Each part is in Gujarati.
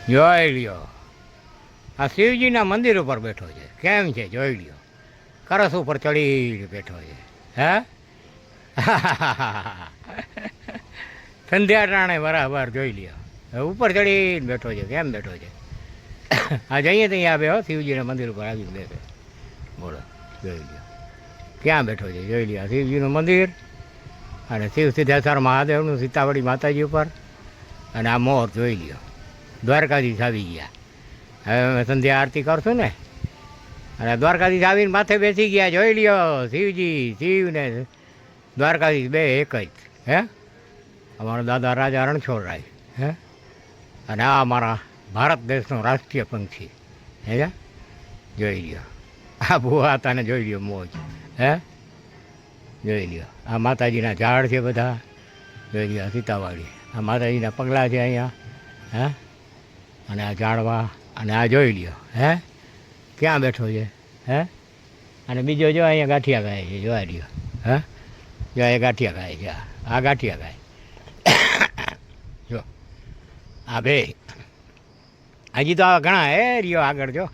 જોઈ લ્યો, આ શિવજીના મંદિર ઉપર બેઠો છે. કેમ છે જોઈ લ્યો, કરસ ઉપર ચડી બેઠો છે. હે સંધ્યા ટાણે બરાબર જોઈ લ્યો, ઉપર ચડીને બેઠો છે. કેમ બેઠો છે? આ જઈએ તો અહીંયા બે શિવજીના મંદિર ઉપર આવીને બેસે. બોલો જોઈ લ્યો ક્યાં બેઠો છે. જોઈ લ્યો શિવજીનું મંદિર અને શિવ સિદ્ધેશ્વર મહાદેવનું સીતાવડી માતાજી ઉપર. અને આ મોર જોઈ લ્યો, દ્વારકાધીશ આવી ગયા. હવે અમે સંધ્યા આરતી કરશું ને, અને દ્વારકાધીશ આવીને માથે બેસી ગયા. જોઈ લ્યો શિવજી, શિવ ને દ્વારકાધીશ બે એક જ. હે અમારો દાદા રાજા રણછોડરાય. હે અને આ અમારા ભારત દેશનો રાષ્ટ્રીય પંખી. હે જોઈ લ્યો, આ ભૂવા હતા ને જોઈ લ્યો મોજ. હે જોઈ લ્યો, આ માતાજીના ઝાડ છે બધા. જોઈ લ્યો સીતાવાડી, આ માતાજીના પગલાં છે અહીંયા. હે અને આ ઝાડવા, અને આ જોઈ લ્યો. હે ક્યાં બેઠો છે? હે અને બીજો જો અહીંયા ગાંઠિયા ગાય છે. જોવા લ્યો. હે જો એ ગાંઠિયા ગાય છે. આ ગાંઠિયા ગાય. જો આ બે હજી તો આ ઘણા હે રહ્યો આગળ. જો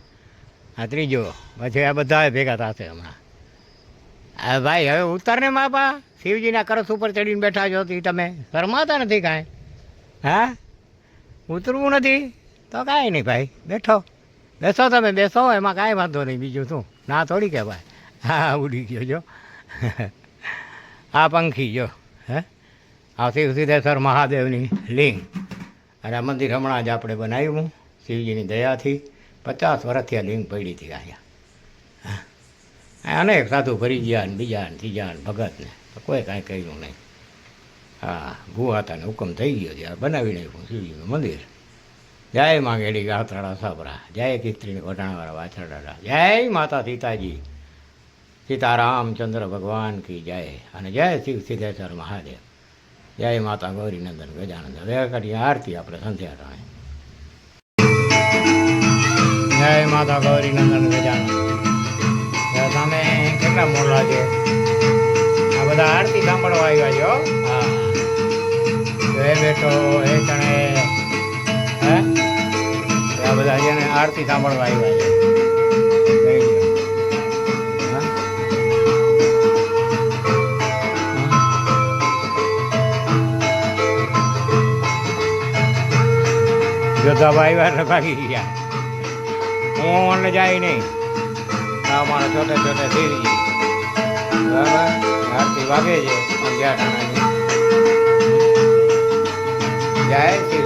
આ ત્રીજો, પછી આ બધા ભેગા થશે હમણાં. હા ભાઈ હવે ઉતરને બાપા, શિવજીના કરસ ઉપર ચડીને બેઠા છો તમે, શરમાતા નથી કાંઈ? હા ઉતરવું નથી તો કાંઈ નહીં ભાઈ, બેઠો બેસો તમે, બેસો, એમાં કાંઈ વાંધો નહીં. બીજું શું, ના થોડી કહેવાય. હા ઉડી ગયો જો. આ પંખી જો. હે આ શિવ સિદ્ધેશ્વર મહાદેવની લિંગ. અને આ મંદિર હમણાં જ આપણે બનાવ્યું શિવજીની દયાથી. 50 વર્ષથી આ લિંગ પડી હતી અહીંયા. અનેક સાધુ ભરી ગયા ને બીજા ને ત્રીજા ને ભગતને, તો કોઈ કાંઈ કહ્યું નહીં. હા ભૂવાતાને હુકમ થઈ ગયો છે, બનાવી નાખ્યું શિવજીનું મંદિર. જય માંગેલી ગાત્રાળા સાબરા, જય કિસ્ત્રીને વટાણાવાળા વાછરડાડા, જય માતા સીતાજી, સીતારામચંદ્ર ભગવાન કી જય, અને જય શિવ સિદ્ધેશ્વર મહાદેવ, જય માતા ગૌરીનંદન ગજાનંદ. હવે કરી આરતી આપણે સંધ્યા ટાણે. જય માતા ગૌરીનંદન ગજાનંદ. તમે કેટલા મોડલા છે? આ બધા આરતી સાંભળવા આવ્યા છો. હા એ બેઠો એ કણે. હે આ બધા જેને આરતી સાંભળવા આવ્યા છે. જોધાભાઈ આવ્યા ભાગી ગયા. હું મને જાય નહીં. અમારા છોટે છોટે શિવજી બરાબર આરતી વાગે છે. જય શિવ.